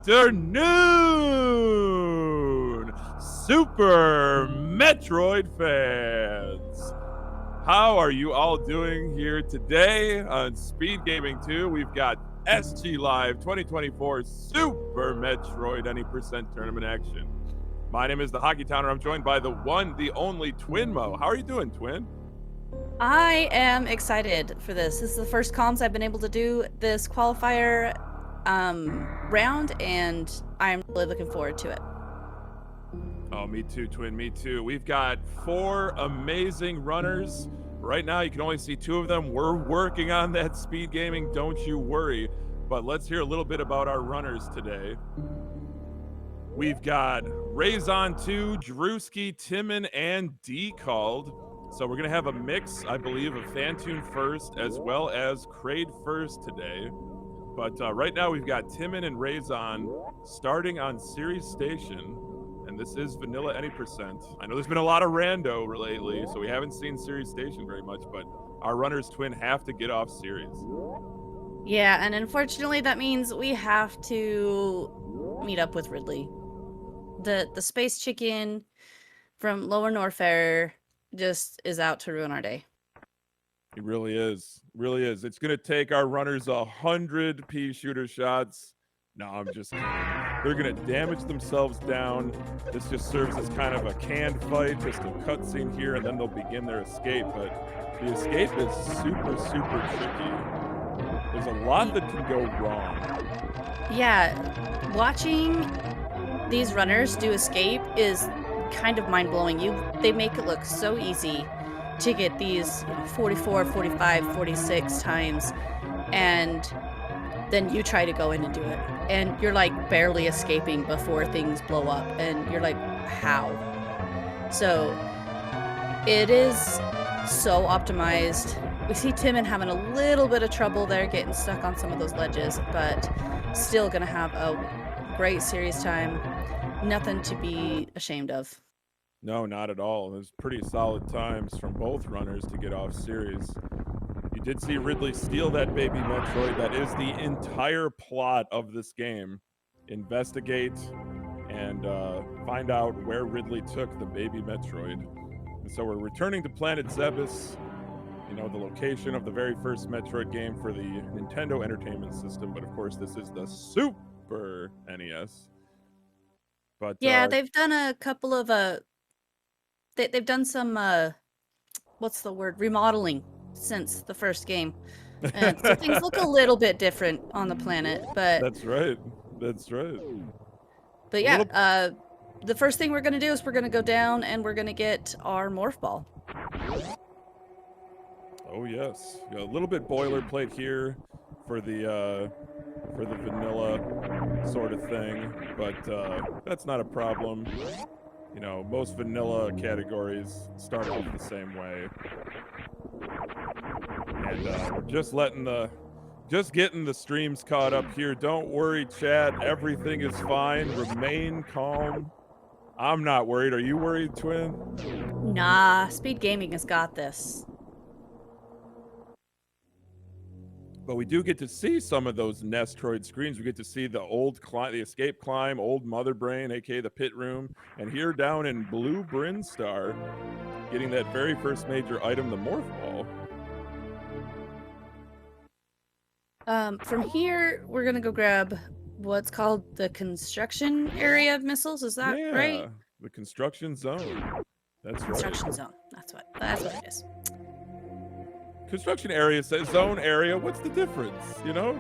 Afternoon, Super Metroid fans. How are you all doing here today on Speedgaming 2? We've got SGLIVE 2024 Super Metroid Any Percent Tournament action. My name is the Hockey Towner. I'm joined by the one, the only Twinmo. How are you doing, Twin? I am excited for this. This is the first comms I've been able to do this qualifier round, and I'm really looking forward to it. Oh, me too, Twin, me too. We've got 4 amazing runners. Right now, you can only see 2 of them. We're working on that speed gaming, don't you worry. But let's hear a little bit about our runners today. We've got Razon 2, Drewski, Timon, and D called. So we're going to have a mix, I believe, of Fantune first as well as Kraid first today. But right now, we've got Timon and Razon starting on Series Station. And this is vanilla any percent. I know there's been a lot of rando lately, so we haven't seen Series Station very much, but our runners, Twin, have to get off Series. Yeah, and unfortunately that means we have to meet up with Ridley. The space chicken from Lower Norfair just is out to ruin our day. He really is. Really is. It's going to take our runners 100 pea shooter shots. No, I'm just kidding. They're going to damage themselves down. This just serves as kind of a canned fight, just a cutscene here, and then they'll begin their escape. But the escape is super, super tricky. There's a lot that can go wrong. Yeah, watching these runners do escape is kind of mind-blowing. They make it look so easy to get these 44, 45, 46 times, and then you try to go in and do it, and you're like barely escaping before things blow up, and you're like, how? So it is so optimized. We see Timon having a little bit of trouble there, getting stuck on some of those ledges, but still gonna have a great series time. Nothing to be ashamed of. No, not at all. There's pretty solid times from both runners to get off Series. You did see Ridley steal that baby Metroid. That is the entire plot of this game. Investigate and find out where Ridley took the baby Metroid. And so we're returning to Planet Zebes, you know, the location of the very first Metroid game for the Nintendo Entertainment System. But of course, this is the Super NES. But yeah, they've done a couple of they've done some what's the word, remodeling since the first game, and so things look a little bit different on the planet, but that's right. But yeah, the first thing we're gonna do is we're gonna go down and we're gonna get our morph ball. Oh yes, a little bit boilerplate here for the vanilla sort of thing, but that's not a problem. You know, most vanilla categories start off the same way. And we're just getting the streams caught up here. Don't worry, chat. Everything is fine. Remain calm. I'm not worried. Are you worried, Twin? Nah, Speed Gaming has got this. But we do get to see some of those Nestroid screens. We get to see the old the escape climb, old Mother Brain, aka the pit room, and here down in Blue Brinstar, getting that very first major item, the morph ball. From here, we're gonna go grab what's called the construction area of missiles. Is that right? The construction zone. That's construction zone. That's what it is. Construction area says zone area. What's the difference, you know?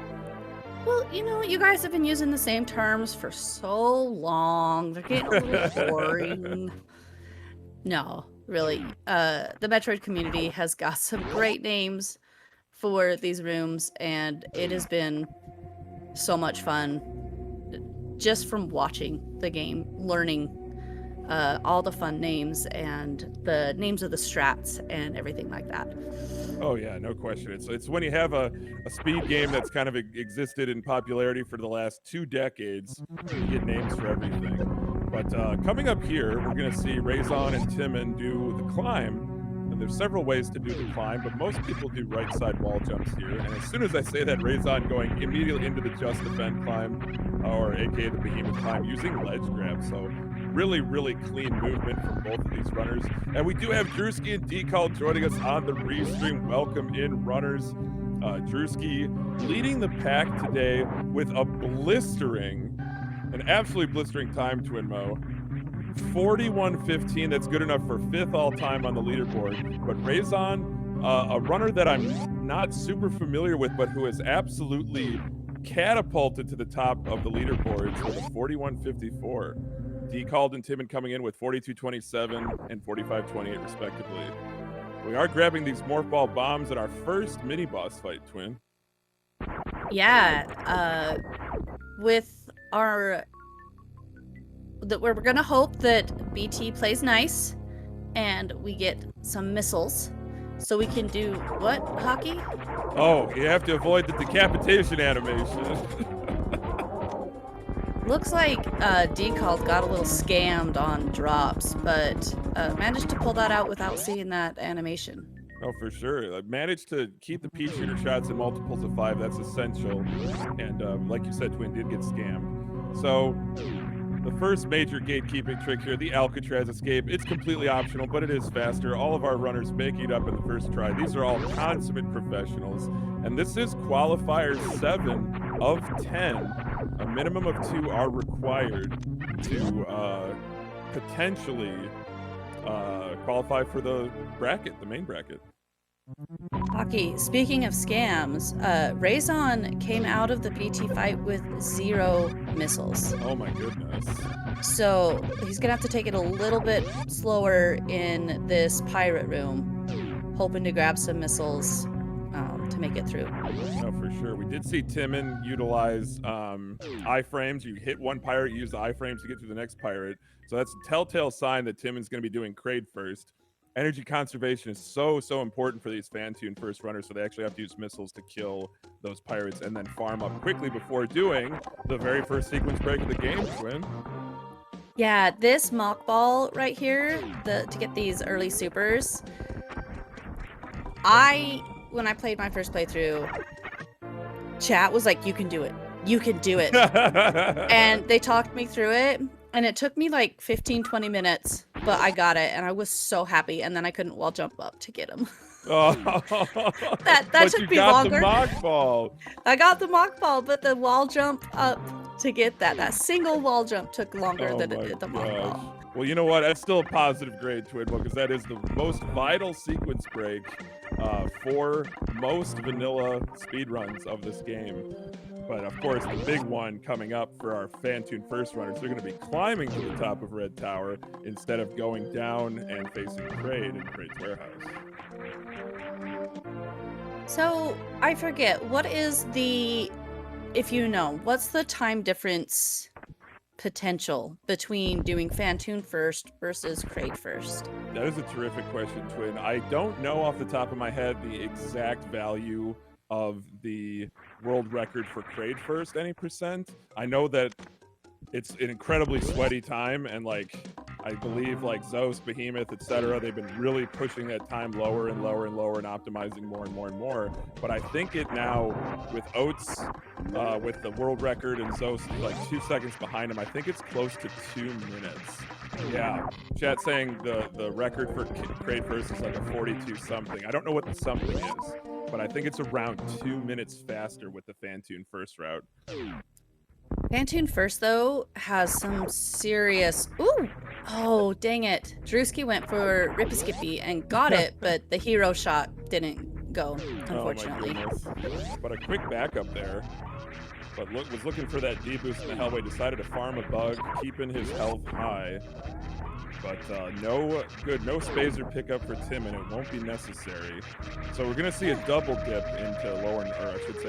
Well, you know, you guys have been using the same terms for so long. They're getting a little boring. No, really. The Metroid community has got some great names for these rooms, and it has been so much fun just from watching the game, learning all the fun names and the names of the strats and everything like that. Oh yeah, no question. It's when you have a speed game that's kind of existed in popularity for the last 2 decades, you get names for everything. But coming up here, we're going to see Razon and Timon do the climb, and there's several ways to do the climb, but most people do right side wall jumps here. And as soon as I say that, Razon going immediately into the just defend climb, or aka the behemoth climb, using ledge grab. So really, really clean movement from both of these runners. And we do have Drewski and Decall joining us on the restream. Welcome in, runners. Drewski leading the pack today with a an absolutely blistering time, Twin Mo. 41.15, that's good enough for 5th all time on the leaderboard. But Razon, a runner that I'm not super familiar with, but who has absolutely catapulted to the top of the leaderboards with a 41.54. Decalled and Timon coming in with 42.27 and 45.28 respectively. We are grabbing these morph ball bombs at our first mini boss fight, Twin. Yeah, with our we're gonna hope that BT plays nice and we get some missiles so we can do what, Hockey? Oh, you have to avoid the decapitation animation. Looks like Decalled got a little scammed on drops, but managed to pull that out without seeing that animation. Oh, for sure. I managed to keep the peach shooter shots in multiples of 5. That's essential. And like you said, Twin did get scammed. So the first major gatekeeping trick here, the Alcatraz escape, it's completely optional, but it is faster. All of our runners making it up in the first try. These are all consummate professionals. And this is qualifier 7 of 10. A minimum of 2 are required to potentially qualify for the bracket, the main bracket. Hockey, speaking of scams, Razon came out of the BT fight with 0 missiles. Oh my goodness. So he's gonna have to take it a little bit slower in this pirate room, hoping to grab some missiles to make it through. No, for sure. We did see Timon utilize iframes. You hit one pirate, use the iframes to get to the next pirate. So that's a telltale sign that Timon's going to be doing Kraid first. Energy conservation is so important for these Fantune first runners, so they actually have to use missiles to kill those pirates and then farm up quickly before doing the very first sequence break of the game, Twin. Yeah, this mock ball right here, to get these early supers, when I played my first playthrough, chat was like, you can do it. You can do it. And they talked me through it. And it took me like 15-20 minutes, but I got it, and I was so happy. And then I couldn't wall jump up to get him. Oh, that took me longer. The mock ball. I got the mock ball, but the wall jump up to get that single wall jump took longer than it did the mock ball. Well, you know what? That's still a positive grade, Twin, because that is the most vital sequence break for most vanilla speedruns of this game. But of course, the big one coming up for our Fantune first runners, they're going to be climbing to the top of Red Tower instead of going down and facing Kraid in Kraid's warehouse. So, I forget, what is if you know, what's the time difference potential between doing Fantune first versus Kraid first? That is a terrific question, Twin. I don't know off the top of my head the exact value of the world record for Kraid first, any percent. I know that it's an incredibly sweaty time, and like I believe like Zeus, Behemoth, etc., they've been really pushing that time lower and lower and lower and optimizing more and more and more. But I think it now, with Oates with the world record and Zeus like 2 seconds behind him, I think it's close to 2 minutes. Yeah, chat saying the record for Kraid first is like a 42 something. I don't know what the something is, but I think it's around 2 minutes faster with the Fantune first route. Fantune first, though, has some serious... Ooh! Oh, dang it. Drewski went for Rippy Skippy and got it, but the hero shot didn't go, unfortunately. Oh my goodness. But a quick backup there. But was looking for that D-boost in the Hellway, decided to farm a bug, keeping his health high. But no Spazer pickup for Timon. It won't be necessary. So we're going to see a double dip into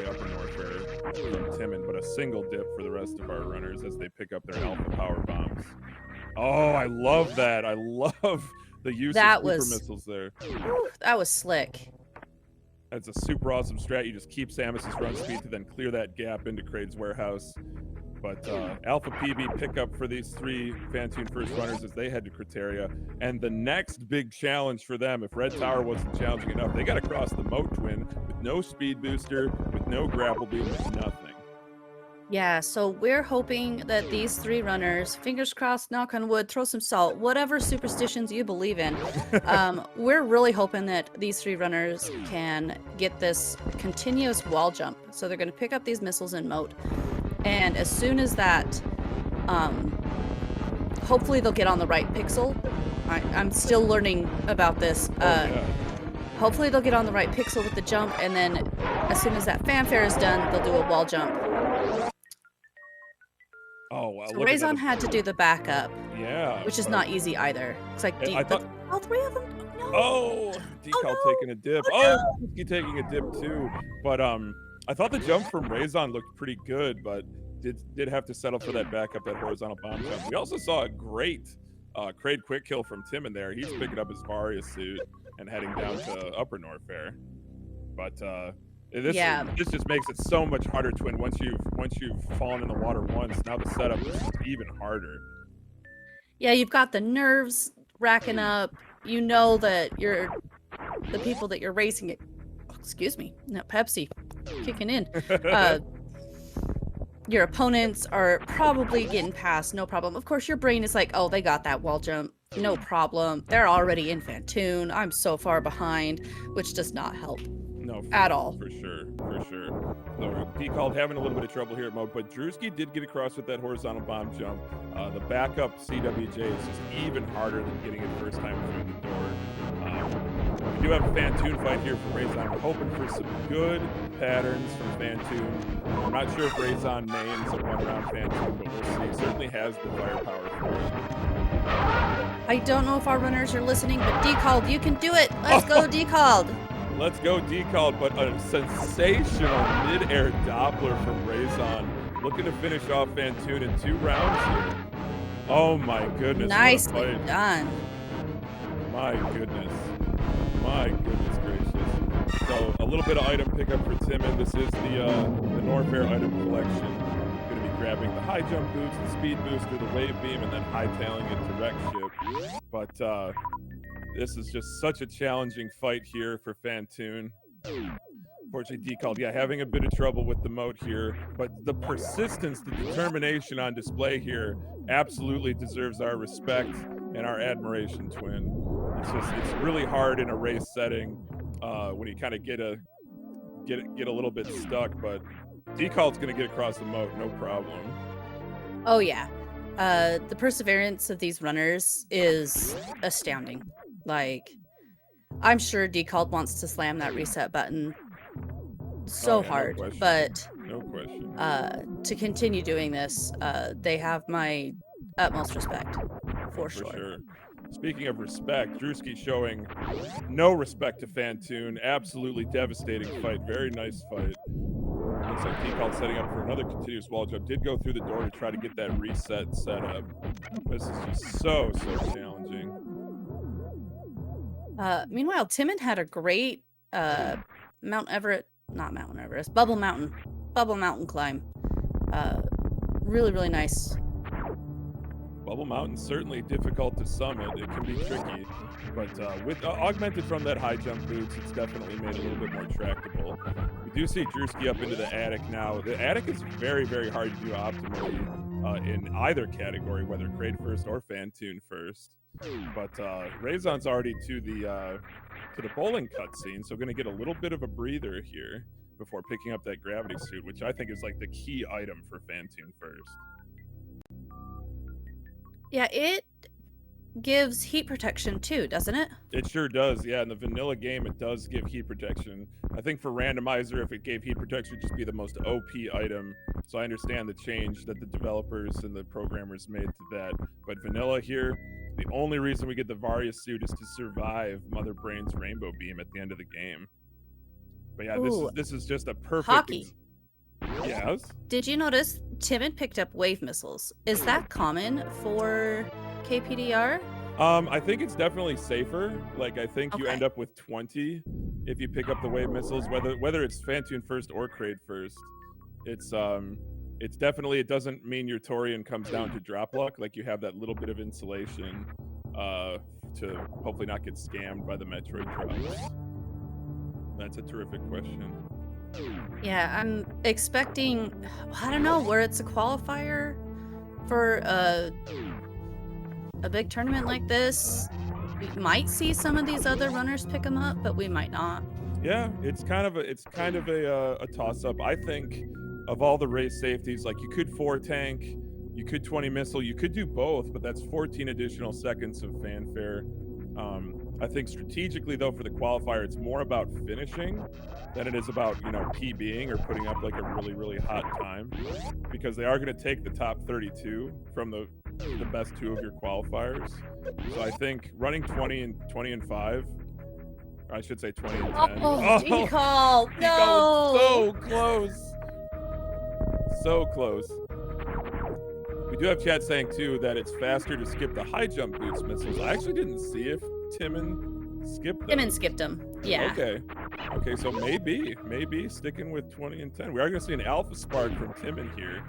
upper north from Timon, but a single dip for the rest of our runners as they pick up their alpha power bombs. Oh, I love that. I love the use of super missiles there. Whew, that was slick. That's a super awesome strat. You just keep Samus's run speed to then clear that gap into Kraid's warehouse. But Alpha PB pickup for these 3 Fantoon first runners as they head to Criteria. And the next big challenge for them, if Red Tower wasn't challenging enough, they got to cross the moat twin with no speed booster, with no grapple beam, with nothing. Yeah, so we're hoping that these 3 runners, fingers crossed, knock on wood, throw some salt, whatever superstitions you believe in, we're really hoping that these 3 runners can get this continuous wall jump. So they're going to pick up these missiles in moat. And as soon as that, hopefully they'll get on the right pixel. I'm still learning about this. Yeah. Hopefully they'll get on the right pixel with the jump, and then as soon as that fanfare is done, they'll do a wall jump. Oh, wow. So Raison had to do the backup. Yeah. Which is not easy either. It's like I thought... all 3 of them. No. Oh, Decal taking a dip. Oh, no. Taking a dip too. But I thought the jump from Raison looked pretty good, but did have to settle for that backup, that horizontal bomb jump. We also saw a great Kraid quick kill from Tim in there. He's picking up his Varia suit and heading down to Upper Norfair. But this just makes it so much harder, Twin. Once you've fallen in the water once, now the setup is even harder. Yeah, you've got the nerves racking up. You know that the people that you're racing it. Oh, excuse me, no Pepsi kicking in. Your opponents are probably getting past, no problem. Of course, your brain is like, oh, they got that wall jump, no problem. They're already in Fantoon. I'm so far behind, which does not help. No, at all. For sure. So Decalled having a little bit of trouble here at mode, but Drewski did get across with that horizontal bomb jump. The backup CWJ is just even harder than getting it first time through the door. We do have a Fantoon fight here for Raison. We're hoping for some good patterns from Fantoon. I'm not sure if Raison names a one-round Fantoon, but we'll see. He certainly has the firepower for it. I don't know if our runners are listening, but Decalled, you can do it. Let's go, Decalled. Let's go, Decalled, but a sensational mid-air Doppler from Raison. Looking to finish off Fantoon in 2 rounds here. Oh my goodness. Nicely done. My goodness gracious. So a little bit of item pickup for Timon. This is the Norfair item collection. Going to be grabbing the high jump boots, the speed booster, the wave beam, and then hightailing it to wreck ship. But this is just such a challenging fight here for Fantoon. Fortunately, Decalled, having a bit of trouble with the moat here, but the persistence, the determination on display here absolutely deserves our respect and our admiration, Twin. It's really hard in a race setting when you kind of get a little bit stuck, but Decalled's going to get across the moat, no problem. Oh yeah, the perseverance of these runners is astounding. Like, I'm sure Decalled wants to slam that reset button so hard, no but no question. To continue doing this, they have my utmost respect, for sure. Speaking of respect, Drewski showing no respect to Fantoon. Absolutely devastating fight. Very nice fight. Looks like Decalled setting up for another continuous wall jump. Did go through the door to try to get that reset set up. This is just so challenging. Meanwhile, Timon had a great Bubble Mountain climb. Really nice. Bubble Mountain certainly difficult to summit. It can be tricky, but with augmented from that high jump boots, it's definitely made it a little bit more tractable. We do see Drewski up into the attic now. The attic is very hard to do optimally in either category, whether Kraid first or Fantoon first. But Raison's already to the bowling cutscene, so going to get a little bit of a breather here before picking up that gravity suit, which I think is like the key item for Fantoon first. Yeah, it gives heat protection too, doesn't it? It sure does, yeah. In the vanilla game, it does give heat protection. I think for randomizer, if it gave heat protection, it'd just be the most OP item. So I understand the change that the developers and the programmers made to that. But vanilla here, the only reason we get the Varia suit is to survive Mother Brain's Rainbow Beam at the end of the game. But yeah, this is just a perfect... Hockey. Yes? Did you notice Timon picked up wave missiles? Is that common for KPDR? I think it's definitely safer. Like, I think you end up with 20 if you pick up the wave missiles, whether it's Fantoon first or Kraid first. It's it's definitely, it doesn't mean your Torian comes down to drop luck. Like, you have that little bit of insulation to hopefully not get scammed by the Metroid drops. That's a terrific question. Yeah, I'm expecting, I don't know, where it's a qualifier for a big tournament like this. We might see some of these other runners pick them up, but we might not. Yeah, it's kind of a toss-up. I think of all the race safeties, like, you could 4-tank, you could 20 missile, you could do both, but that's 14 additional seconds of fanfare. I think strategically, though, for the qualifier, it's more about finishing than it is about, you know, PBing or putting up like a really, really hot time, because they are going to take the top 32 from the best 2 of your qualifiers. So I think running 20 and 5, or I should say 20 and 10. Oh, decall! Decall No! was so close. So close. We do have chat saying, too, that it's faster to skip the high jump boots missiles. I actually didn't see if Timon skipped them. Timon skipped them, yeah. Okay, so maybe sticking with 20 and 10. We are going to see an Alpha Spark from Timon here.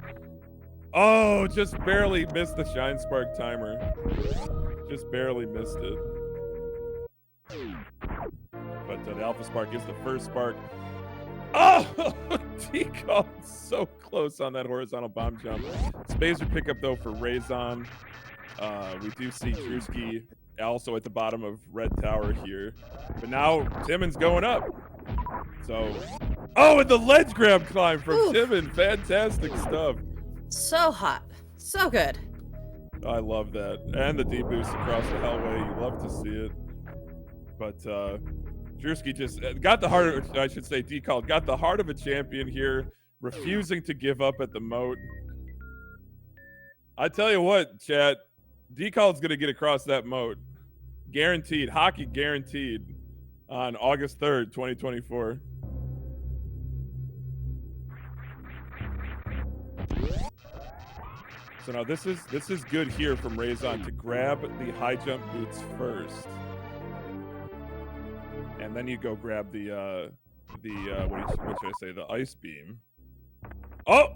Oh, just barely missed the Shine Spark timer. Just barely missed it. But the Alpha Spark is the first spark. Oh, decall so close on that horizontal bomb jump. Spacer pickup, though, for Raison. We do see Drewski also at the bottom of Red Tower here. But now Timon's going up. So, oh, and the ledge grab climb from Timon. Fantastic stuff. So hot. So good. I love that. And the deep boost across the hellway. You love to see it. But Drewski just got the heart, I should say, decall, got the heart of a champion here, refusing to give up at the moat. I tell you what, chat, decall's going to get across that moat. Guaranteed. Hockey guaranteed on August 3rd, 2024. So now this is good here from Raison to grab the high jump boots first. And then you go grab the what should I say, the ice beam. Oh!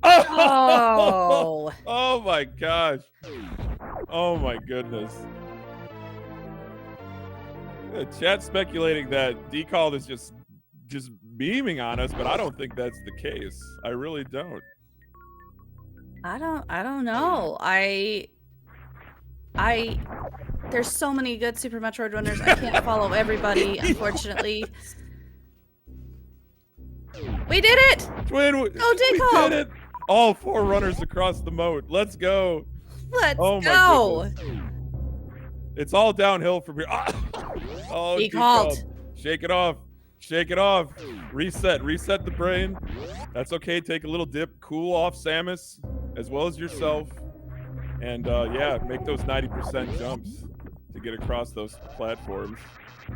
Oh! Oh my gosh. Oh my goodness. Chat speculating that decall is just beaming on us, but I don't think that's the case. I really don't. I don't know. There's so many good Super Metroid runners. I can't follow everybody, unfortunately. We did it! Twin, we did it! All 4 runners across the moat. Let's go. Let's go. My goodness. It's all downhill from here. Oh, decalled. Shake it off. Shake it off. Reset the brain. That's okay. Take a little dip. Cool off Samus as well as yourself. And yeah, make those 90% jumps to get across those platforms.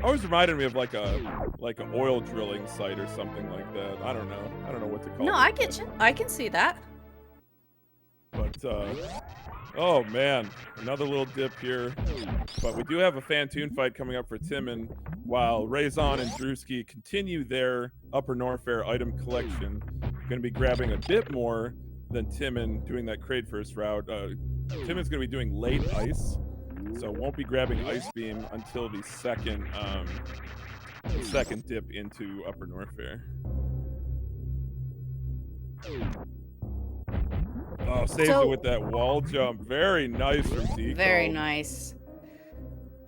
Always reminded me of like an oil drilling site or something like that. I don't know what to call it. No, I get you. I can see that. But oh man, another little dip here. But we do have a Fantoon fight coming up for Timon, while Raison and Drewski continue their Upper Norfair item collection. Going to be grabbing a bit more than Timon doing that crate first route. Timon's going to be doing late ice, so won't be grabbing Ice Beam until the second dip into Upper Norfair. Oh, saves it with that wall jump. Very nice from decall. Very nice.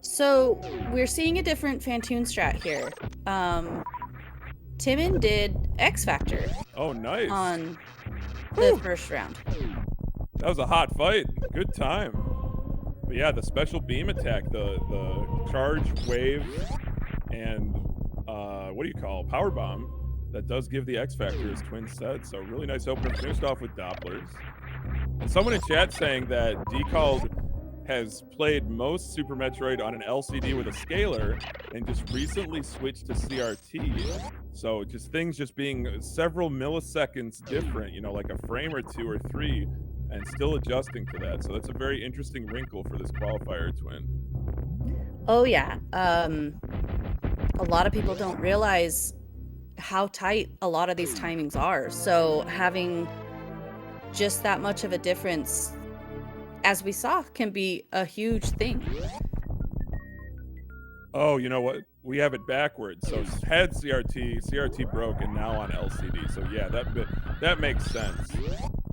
So we're seeing a different Fantoon strat here. Timon did X Factor. Oh, nice. On the first round. That was a hot fight. Good time. But yeah, the special beam attack, the charge wave, and what do you call it? Power bomb. That does give the X Factor, as Twin said. So really nice opener, finished off with Dopplers. And someone in chat saying that decalled has played most Super Metroid on an LCD with a scaler and just recently switched to CRT. So just things just being several milliseconds different, you know, like a frame or 2 or 3, and still adjusting to that. So that's a very interesting wrinkle for this qualifier, Twin. Oh yeah. A lot of people don't realize how tight a lot of these timings are. So having just that much of a difference, as we saw, can be a huge thing. Oh, you know what? We have it backwards. So head CRT, CRT broke, and now on LCD. So yeah, that makes sense.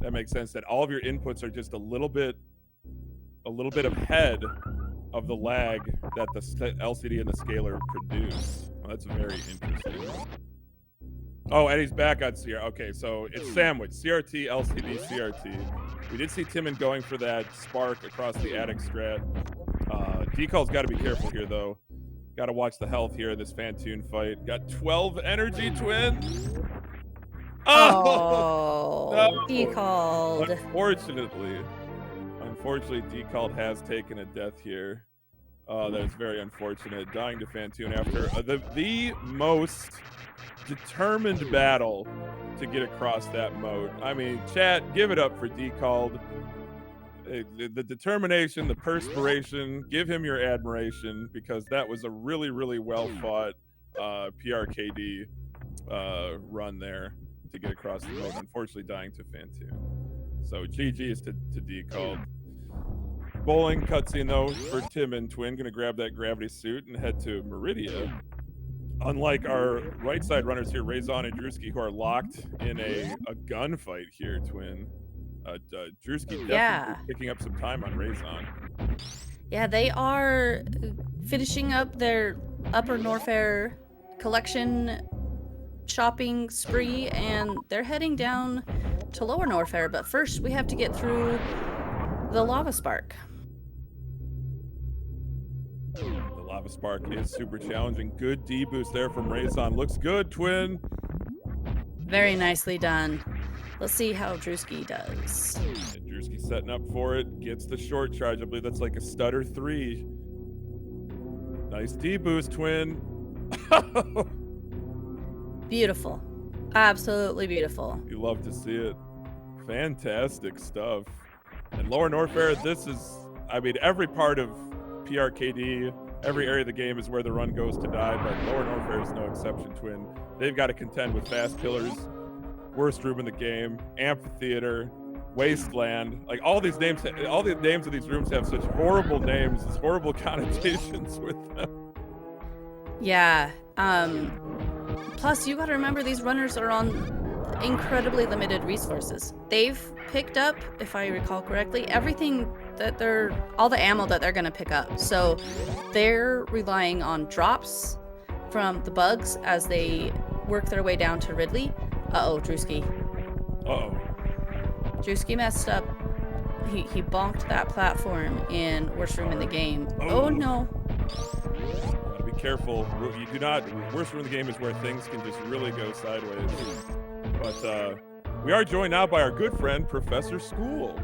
That makes sense that all of your inputs are just a little bit ahead of the lag that the LCD and the scaler produce. Well, that's very interesting. Oh, and he's back on CRT. Okay, so it's sandwich. CRT, LCD, CRT. We did see Timon going for that spark across the attic strat. Decal's got to be careful here, though. Got to watch the health here in this Fantoon fight. Got 12 energy, Twin. Oh, no. Decalled. Unfortunately, Decalled has taken a death here. That is very unfortunate. Dying to Fantoon after the most determined battle to get across that moat. I mean, chat, give it up for Decalled. The determination, the perspiration, give him your admiration, because that was a really, really well fought PRKD run there to get across the moat. Unfortunately, dying to Fantoon. So GG's to Decalled. Bowling cutscene though for Timon. Twin gonna grab that gravity suit and head to Meridia. Unlike our right side runners here, Razon and Drewski, who are locked in a gunfight here, Twin. Drewski definitely picking up some time on Razon. Yeah, they are finishing up their Upper Norfair collection shopping spree, and they're heading down to Lower Norfair. But first, we have to get through the Lava Spark. The Lava Spark is super challenging. Good D boost there from Razon. Looks good, Twin. Very nicely done. Let's see how Drewski does. And Drewski setting up for it. Gets the short charge. I believe that's like a stutter 3. Nice D boost, Twin. Beautiful. Absolutely beautiful. You love to see it. Fantastic stuff. And Lower Norfair, this is, I mean, every part of PRKD, every area of the game is where the run goes to die, but Lower Norfair is no exception, Twin. They've got to contend with fast killers, worst room in the game, amphitheater, wasteland. Like all the names of these rooms have such horrible names, horrible connotations with them. Yeah. Plus, you got to remember these runners are on incredibly limited resources. They've picked up, if I recall correctly, everything that all the ammo that they're going to pick up. So they're relying on drops from the bugs as they work their way down to Ridley. Uh-oh, Drewski. Uh-oh. Drewski messed up. He bonked that platform in worst room in the game. Oh no. Gotta be careful. You do not, worst room in the game is where things can just really go sideways. But we are joined now by our good friend, Professor School.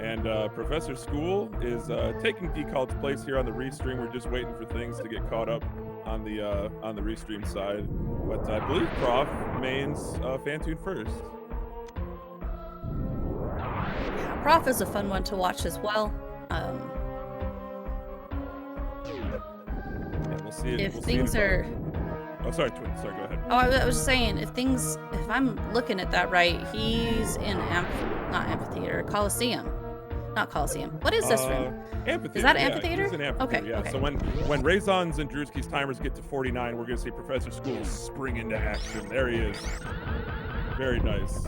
And Professor School is taking Decalled's place here on the restream. We're just waiting for things to get caught up on the restream side. But I believe Prof mains Fantoon first. Yeah, Prof is a fun one to watch as well. Yeah, we'll see it. If things are... Oh, sorry, Twin. Sorry, go ahead. Oh, I was just saying, if I'm looking at that right, he's in not Amphitheater, Coliseum. Not Coliseum. What is this room? Amphitheater. Is that yeah, Amphitheater? He's an amphitheater, Okay, yeah. okay. So when Razon's and Drewski's timers get to 49, we're going to see Professor School spring into action. There he is. Very nice.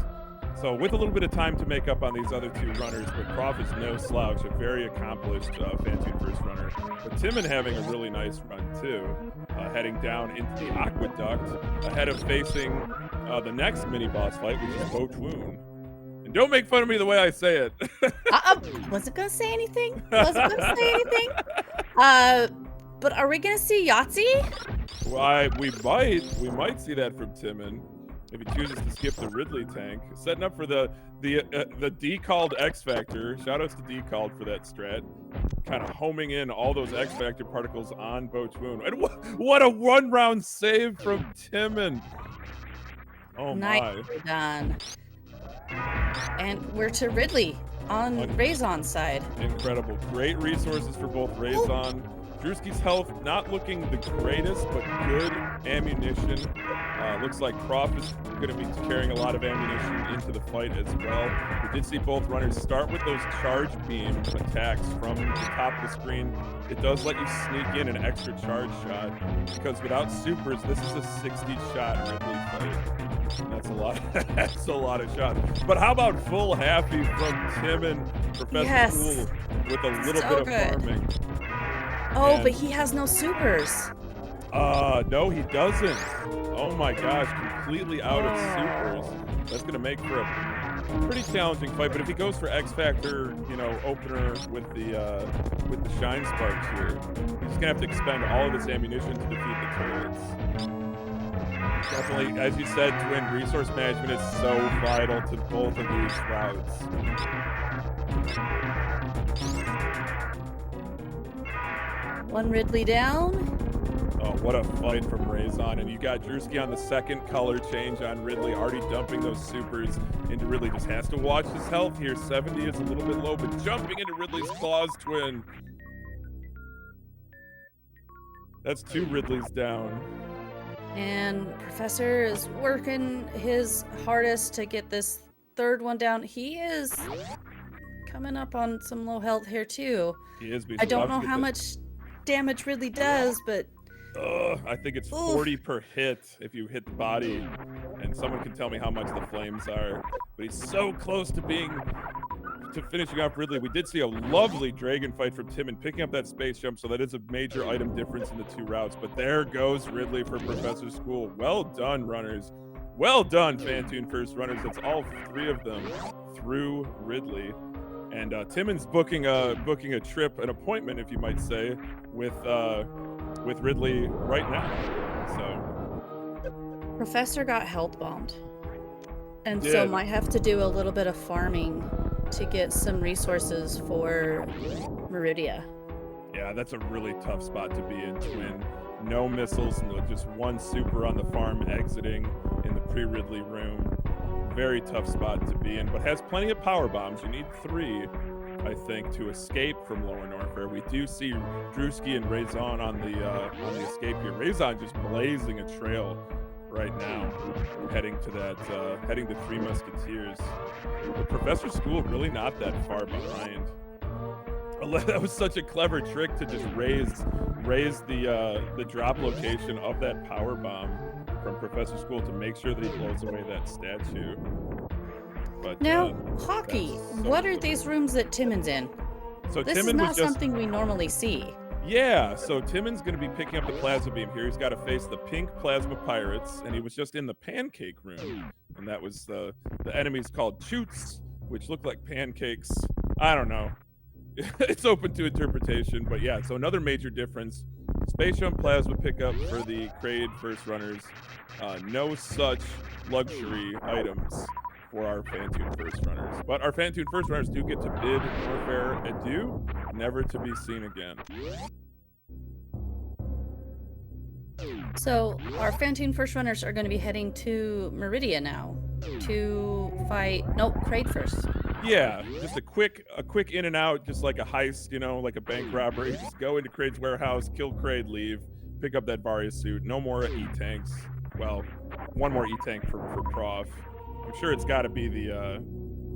So with a little bit of time to make up on these other two runners, but Prof is no slouch, a very accomplished Fantoon first runner. But Timon having a really nice run too, heading down into the Aqueduct, ahead of facing the next mini-boss fight, which is Bo Twoon. And don't make fun of me the way I say it. Wasn't gonna say anything. But are we gonna see Yahtzee? Well, we might see that from Timon. If he chooses to skip the Ridley tank, setting up for the Decalled X Factor. Shoutouts to Decalled for that strat, kind of homing in all those X Factor particles on Bo Twoon. And what a 1-round save from Timon! Oh my! Nicely done. And we're to Ridley on Razon's side. Incredible, great resources for both Razon. Drewski's health not looking the greatest, but good ammunition. Looks like Prof is going to be carrying a lot of ammunition into the fight as well. We did see both runners start with those charge beam attacks from the top of the screen. It does let you sneak in an extra charge shot, because without supers, this is a 60-shot Ridley fight. That's a lot. That's a lot of shots. But how about full happy from Tim and Professor School with a little bit of farming? Oh, but he has no supers. No, he doesn't. Oh my gosh, completely out of supers. That's gonna make for a pretty challenging fight. But if he goes for X Factor, you know, opener with the Shine Sparks here, he's gonna have to expend all of his ammunition to defeat the turrets. Definitely, as you said, Twin, resource management is so vital to both of these routes. One Ridley down. Oh, what a fight from Razon. And you got Drewski on the second color change on Ridley, already dumping those supers into Ridley. Just has to watch his health here. 70 is a little bit low, but jumping into Ridley's claws, Twin. That's 2 Ridleys down. And Professor is working his hardest to get this third one down. He is coming up on some low health here too. He is. I don't know how much damage Ridley does, but I think it's 40 per hit if you hit the body, and someone can tell me how much the flames are. But he's so close to finishing off Ridley. We did see a lovely dragon fight from Tim and picking up that space jump, so that is a major item difference in the 2 routes. But there goes Ridley for Professor School. Well done, runners. Well done, Fantoon first runners. That's all 3 of them through Ridley. And Timmons booking a trip, an appointment, if you might say, with Ridley right now. So Professor got health bombed, and so might have to do a little bit of farming to get some resources for Meridia. Yeah, that's a really tough spot to be in, Twin. No missiles, just 1 super on the farm exiting in the pre-Ridley room. Very tough spot to be in, but has plenty of power bombs. You need 3, I think, to escape from Lower Norfair. We do see Drewski and Razon on the escape here. Razon just blazing a trail right now, heading to 3 Musketeers. But Professor School really not that far behind. That was such a clever trick to just raise the drop location of that power bomb from Professor School to make sure that he blows away that statue. But now, Hockey, what are these rooms that Timmons in? So this Timmons is not something we normally see. Yeah, so Timmons going to be picking up the plasma beam here. He's got to face the pink plasma pirates, and he was just in the pancake room, and that was the enemies called Choots, which look like pancakes. I don't know. It's open to interpretation, but yeah, so another major difference. Space jump plasma pickup for the Kraid first runners. No such luxury items for our Fantoon first runners. But our Fantoon first runners do get to bid Norfair adieu, never to be seen again. So our Fantoon first runners are going to be heading to Meridia now to fight. Nope, Kraid first. Yeah, just a quick in and out, just like a heist, you know, like a bank robbery. Just go into Kraid's warehouse, kill Kraid, leave, pick up that Varia suit. No more E-tanks. Well, 1 more E-tank for Prof. I'm sure it's got to be the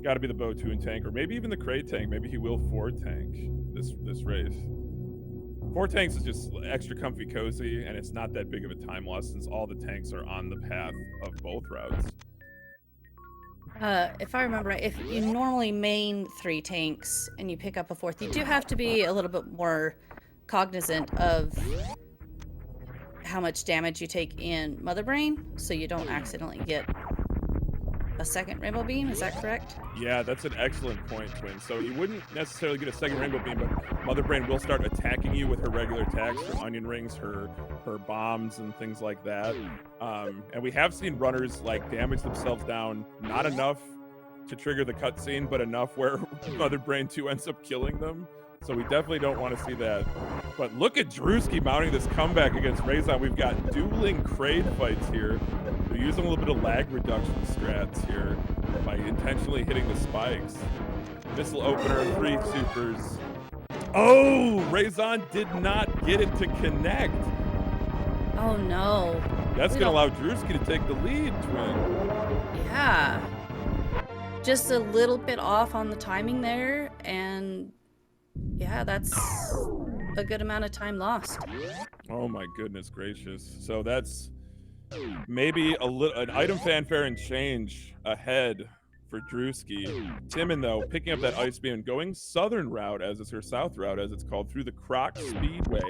Botoon tank, or maybe even the Kraid tank. Maybe he will 4 tank this race. 4 tanks is just extra comfy cozy, and it's not that big of a time loss since all the tanks are on the path of both routes. If I remember right, if you normally main 3 tanks and you pick up a 4th, you do have to be a little bit more cognizant of how much damage you take in Mother Brain, so you don't accidentally get a second Rainbow Beam. Is that correct? Yeah, that's an excellent point, Twin. So you wouldn't necessarily get a second Rainbow Beam, but Mother Brain will start attacking you with her regular attacks, her onion rings, her bombs, and things like that. And we have seen runners like damage themselves down, not enough to trigger the cutscene, but enough where Mother Brain 2 ends up killing them. So we definitely don't want to see that. But look at Drewski mounting this comeback against Razon. We've got dueling Kraid fights here. They're using a little bit of lag reduction strats here by intentionally hitting the spikes. Missile opener, 3 supers. Oh, Razon did not get it to connect. Oh no. That's We gonna don't. allow Drewski to take the lead, Twin. Yeah. Just a little bit off on the timing there, and yeah, that's a good amount of time lost. Oh my goodness gracious. So that's maybe an item fanfare and change ahead for Drewski. Timon, though, picking up that ice beam and going southern route, as it's her south route, as it's called, through the Croc Speedway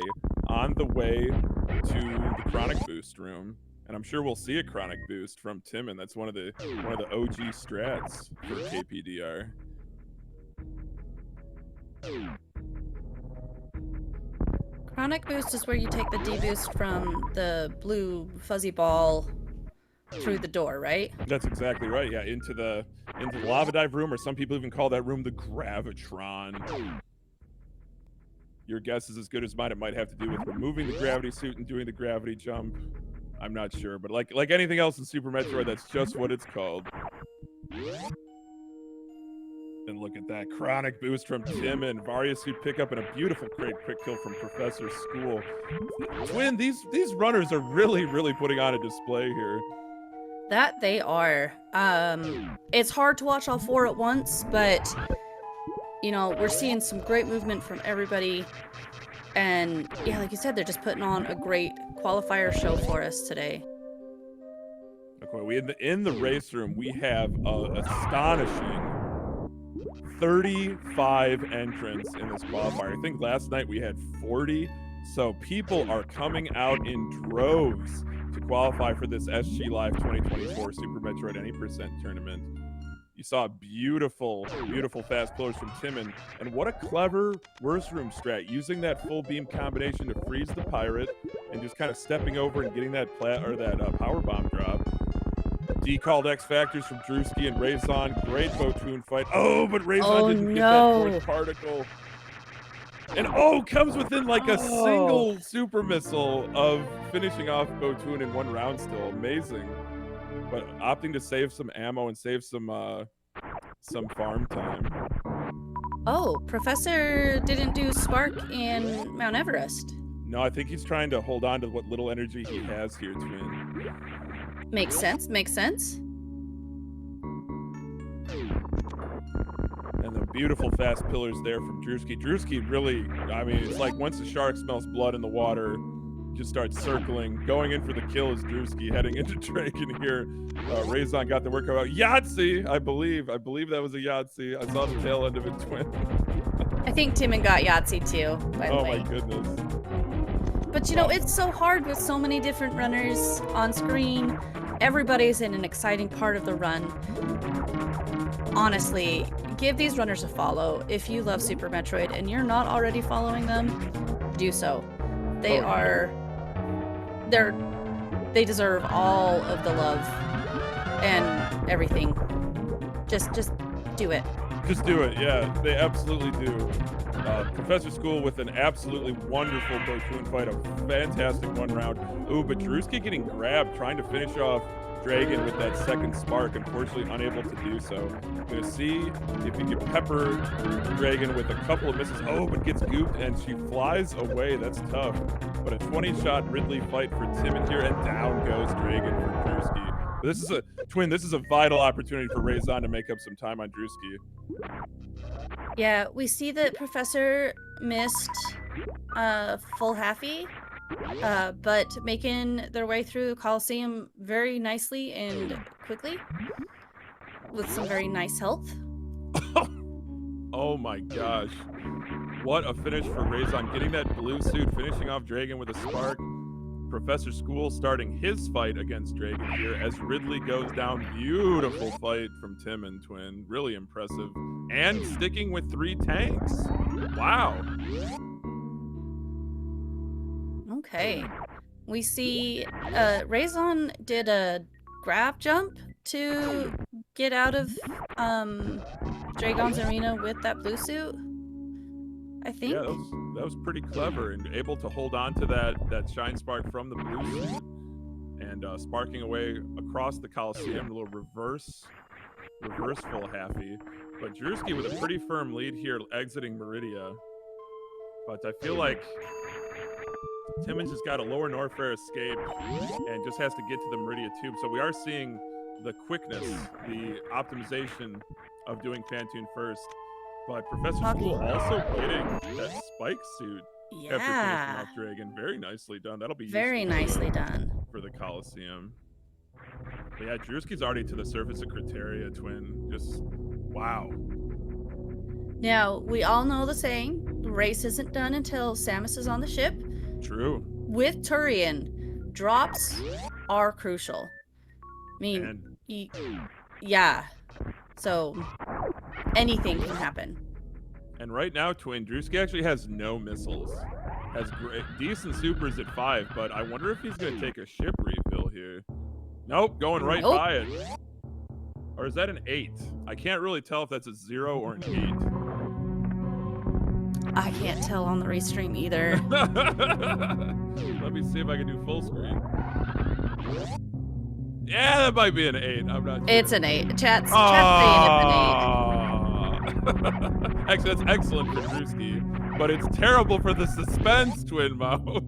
on the way to the Chronic Boost room. And I'm sure we'll see a Chronic Boost from Timon. That's one of the OG strats for KPDR. Chronic Boost is where you take the D-Boost from the blue fuzzy ball through the door, right? That's exactly right. Yeah, into the lava dive room, or some people even call that room the Gravitron. Your guess is as good as mine. It might have to do with removing the gravity suit and doing the gravity jump. I'm not sure, but like anything else in Super Metroid, that's just what it's called. And look at that Chronic Boost from Tim and Varia suit pickup and a beautiful quick kill from Professor School. Twin, these runners are really putting on a display here. That they are. It's hard to watch all four at once, but you know, we're seeing some great movement from everybody. And yeah, like you said, they're just putting on a great qualifier show for us today. Okay, in the race room, we have an astonishing 35 entrants in this qualifier. I think last night we had 40. So people are coming out in droves to qualify for this SGLIVE 2024 Super Metroid Any Percent tournament. You saw beautiful fast pillars from Timon. And what a clever worst room strat, using that full beam combination to freeze the pirate and just kind of stepping over and getting that power bomb drop. Decalled X Factors from Drewski and Razon. Great Botoon fight. Oh, but Razon didn't get that fourth particle. And comes within like a single super missile of finishing off Botoon in one round still. Amazing. But opting to save some ammo and save some farm time. Oh, Professor didn't do Spark in Mount Everest. No, I think he's trying to hold on to what little energy he has here, Twin. Makes sense, makes sense. And the beautiful fast pillars there from Drewski. Drewski really, I mean, it's like once the shark smells blood in the water, just starts circling. Going in for the kill is Drewski, heading into Dragon here. Razon got the workout out. Yahtzee, I believe that was a Yahtzee. I saw the tail end of it, Twin. I think Timon got Yahtzee too, by the way. Oh my goodness. But you know, it's so hard with so many different runners on screen. Everybody's in an exciting part of the run. Honestly, give these runners a follow. If you love Super Metroid and you're not already following them, do so. They deserve all of the love and everything. Just do it. Just do it, yeah. They absolutely do. Professor School with an absolutely wonderful Botoon fight, a fantastic one round. Ooh, but Drewski getting grabbed, trying to finish off Dragon with that second spark, unfortunately unable to do so. Gonna see if he can pepper Dragon with a couple of misses. Oh, but gets gooped and she flies away. That's tough. But a 20-shot Ridley fight for Timon here, and down goes Dragon for Drewski. This is a vital opportunity for Razon to make up some time on Drewski. Yeah, we see that Professor missed full halfie, but making their way through Coliseum very nicely and quickly with some very nice health. Oh my gosh. What a finish for Razon, getting that blue suit, finishing off Dragon with a spark. Professor School starting his fight against Dragon here as Ridley goes down. Beautiful fight from Timon, Twin. Really impressive. And sticking with 3 tanks. Wow. Okay. We see Razon did a grab jump to get out of Dragon's arena with that blue suit, I think. Yeah, that was pretty clever, and able to hold on to that shine spark from the blue suit and sparking away across the Coliseum. A little reverse full halfie. But Drewski with a pretty firm lead here exiting Meridia. But I feel like Timmons has got a lower Norfair escape and just has to get to the Meridia tube. So we are seeing the quickness, the optimization of doing Phantoon first. But Professor School also getting that spike suit after finishing off Dragon. Very nicely done. That'll be very useful nicely done for the Coliseum. But yeah, Drewski's already to the surface of Criteria, Twin. Just wow. Now, we all know the saying, the race isn't done until Samus is on the ship. True. With Turian, drops are crucial. I mean, yeah. So, anything can happen. And right now, Twin, Drewski actually has no missiles. Has decent supers at 5, but I wonder if he's going to take a ship refill here. Nope, going right by it. Or is that an 8? I can't really tell if that's a 0 or an 8. I can't tell on the restream either. Let me see if I can do full screen. Yeah, that might be an 8. I'm not sure. It's an 8. Chat's saying it's an 8. Actually, that's excellent for Drewski, but it's terrible for the suspense, Twin Mo.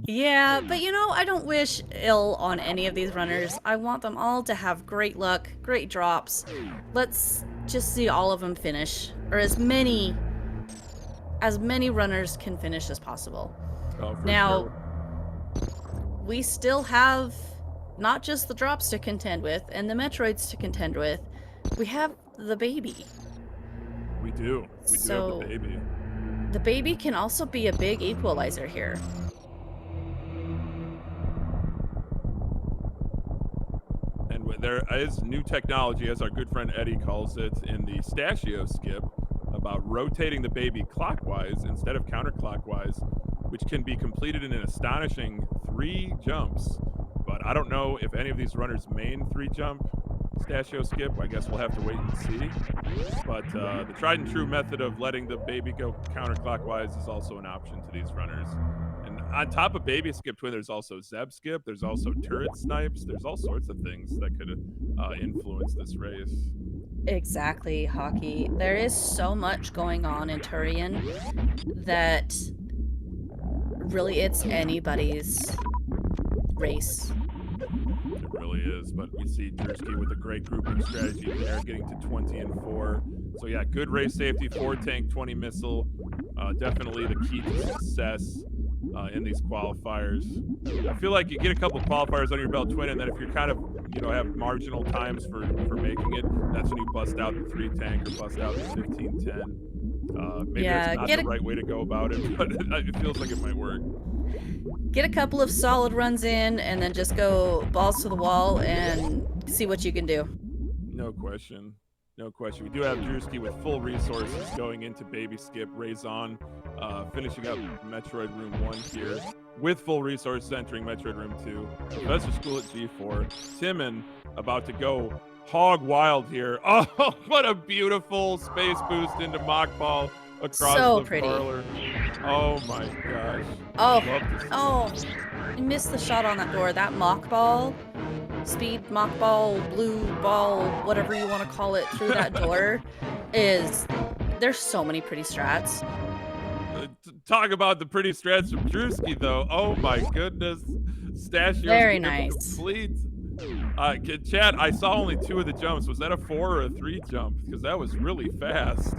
Yeah, but you know, I don't wish ill on any of these runners. I want them all to have great luck, great drops. Let's just see all of them finish, or as many runners can finish as possible. Oh, now, we still have not just the drops to contend with and the Metroids to contend with. We have the baby. We do. We do have the baby. The baby can also be a big equalizer here. And there is new technology, as our good friend Eddie calls it, in the Stashio skip, about rotating the baby clockwise instead of counterclockwise, which can be completed in an astonishing 3 jumps. But I don't know if any of these runners main 3-jump Stashio skip. I guess we'll have to wait and see. But the tried and true method of letting the baby go counterclockwise is also an option to these runners. And on top of baby skip, Twin, there's also Zeb skip. There's also turret snipes. There's all sorts of things that could influence this race. Exactly, Hockey. There is so much going on in Turian that really it's anybody's race. It really is, but we see Drewski with a great grouping strategy there, getting to 20 and 4. So yeah, good race safety, 4 tank, 20 missile. Definitely the key to success in these qualifiers. I feel like you get a couple qualifiers on your belt, Twin, and then if you're kind of, have marginal times for making it, that's when you bust out the 3 tank or bust out the 15-10. Maybe that's not the right way to go about it, but it feels like it might work. Get a couple of solid runs in and then just go balls to the wall and see what you can do. No question. No question. We do have Drewski with full resources going into Baby Skip, Raison, finishing up Metroid Room 1 here with full resources entering Metroid Room 2. Professor School at G4. Timon about to go hog wild here. Oh, what a beautiful space boost into Mock Ball across the parlor. Oh my gosh. Oh, I missed the shot on that door. That Mock Ball, speed Mock Ball, blue ball, whatever you want to call it, through that door there's so many pretty strats. Talk about the pretty strats from Drewski, though. Oh my goodness. Stashio. Very nice. Complete. Chat, I saw only 2 of the jumps. Was that a 4 or a 3 jump? Because that was really fast.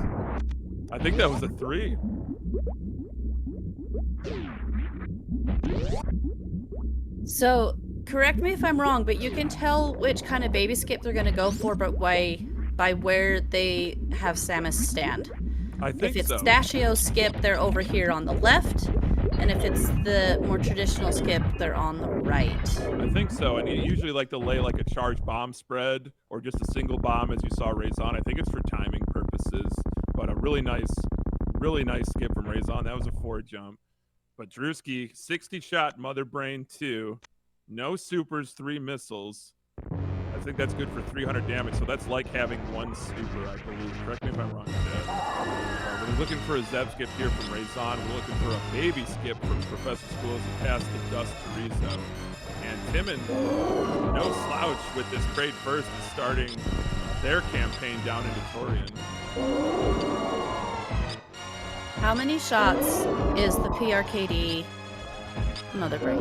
I think that was a 3. So, correct me if I'm wrong, but you can tell which kind of baby skip they're going to go for, but by where they have Samus stand. I think if it's so. Stashio skip, they're over here on the left, and if it's the more traditional skip, they're on the right. I think so, and you usually like to lay like a charge bomb spread or just a single bomb, as you saw Raison. I think it's for timing purposes, but a really nice skip from Raison. That was a 4 jump. But Drewski, 60-shot Mother Brain 2, no supers, 3 missiles. I think that's good for 300 damage, so that's like having 1 super, I believe. Correct me if I'm wrong, Chad. We're looking for a Zeb skip here from Raison. We're looking for a baby skip from Professor School as he passed the dust to Rizzo. And Timon, no slouch with this trade first, is starting their campaign down into Torian. How many shots is the PRKD Mother Brain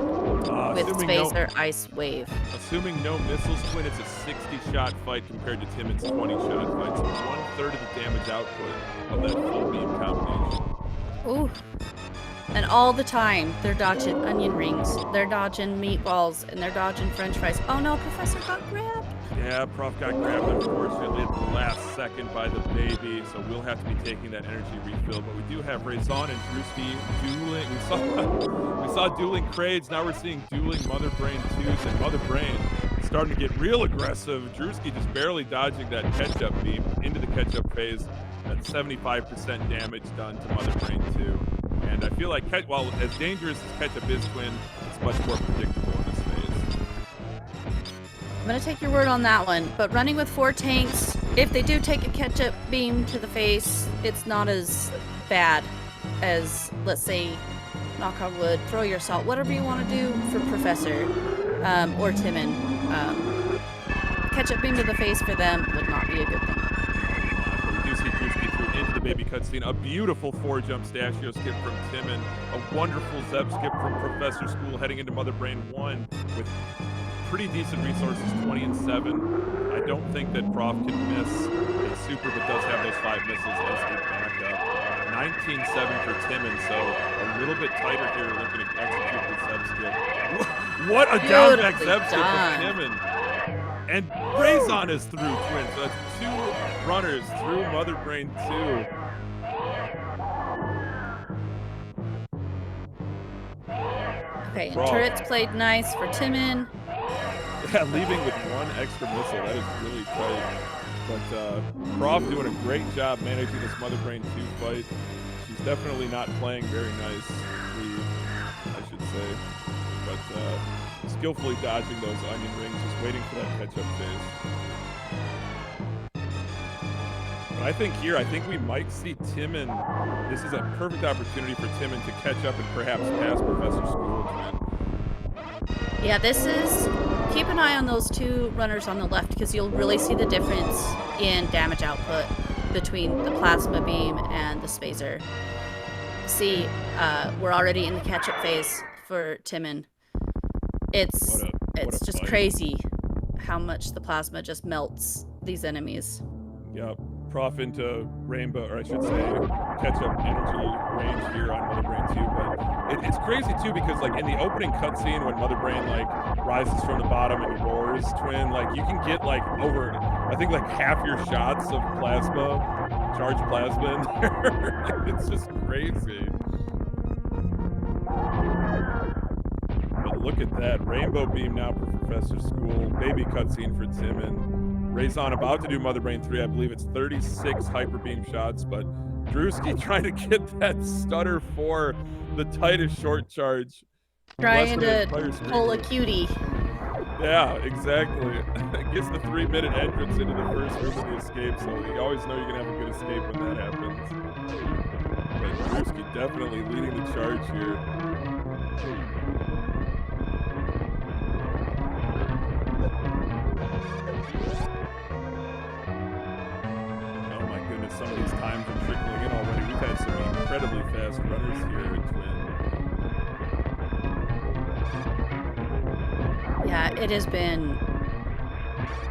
with Assuming Spacer Ice Wave. Assuming no missiles, Twin, it's a 60-shot fight compared to Timon's 20-shot fight. So 1/3 of the damage output of that full beam combination. Ooh. And all the time, they're dodging onion rings, they're dodging meatballs, and they're dodging french fries. Oh no, Professor got grabbed. Yeah, Prof got grabbed, unfortunately, at the last second by the baby, so we'll have to be taking that energy refill. But we do have Razon and Drewski dueling. We saw dueling Crades, now we're seeing dueling Mother Brain 2s, and Mother Brain starting to get real aggressive. Drewski just barely dodging that catch-up beam into the catch-up phase. That's 75% damage done to Mother Brain 2. And I feel like, while as dangerous as catch-up is, Twin, it's much more predictable in this phase. I'm gonna take your word on that one, but running with 4 tanks, if they do take a catch-up beam to the face, it's not as bad as, let's say, knock on wood, throw your salt, whatever you want to do for Professor or Timon. Catch-up beam to the face for them would not be a good thing. We do see Drewski through into the baby cutscene. A beautiful 4-jump Stachio skip from Timon. A wonderful Zeb skip from Professor School heading into Mother Brain 1 with pretty decent resources, 20 and 7. I don't think that Prof can miss a super, but does have those 5 missiles as a backup. 19-7 for Timon, so a little bit tighter here looking to execute the Zeb skip. What a down back Zeb skip from Timon. And Razon is through, Twin, so that's 2 runners through Mother Brain 2. Okay, and turrets played nice for Timon. Yeah, leaving with 1 extra missile, that is really tight. But Prof doing a great job managing this Mother Brain 2 fight. She's definitely not playing very nicely, I should say. But skillfully dodging those onion rings, just waiting for that catch-up phase. But I think we might see Timon. This is a perfect opportunity for Timon to catch up and perhaps pass Professor School. Yeah, this is... Keep an eye on those 2 runners on the left because you'll really see the difference in damage output between the plasma beam and the spacer. See, we're already in the catch-up phase for Timon. It's just crazy how much the plasma just melts these enemies. Yep. Prof into rainbow, or I should say, catch-up energy range here on Mother Brain 2, but it's crazy too because like in the opening cutscene when Mother Brain like rises from the bottom and roars, Twin, like you can get like over, I think like half your shots of plasma, charged plasma in there. It's just crazy. But look at that, rainbow beam now for Professor School, baby cutscene for Timon. Razon about to do Mother Brain 3. I believe it's 36 hyper beam shots, but Drewski trying to get that stutter for the tightest short charge. Trying to pull a cutie. Yeah, exactly. Gets the 3-minute entrance into the first room of the escape, so you always know you're going to have a good escape when that happens. But Drewski definitely leading the charge here. Some of these times are trickling in already. We've had some incredibly fast runners here at Twin. Yeah, it has been...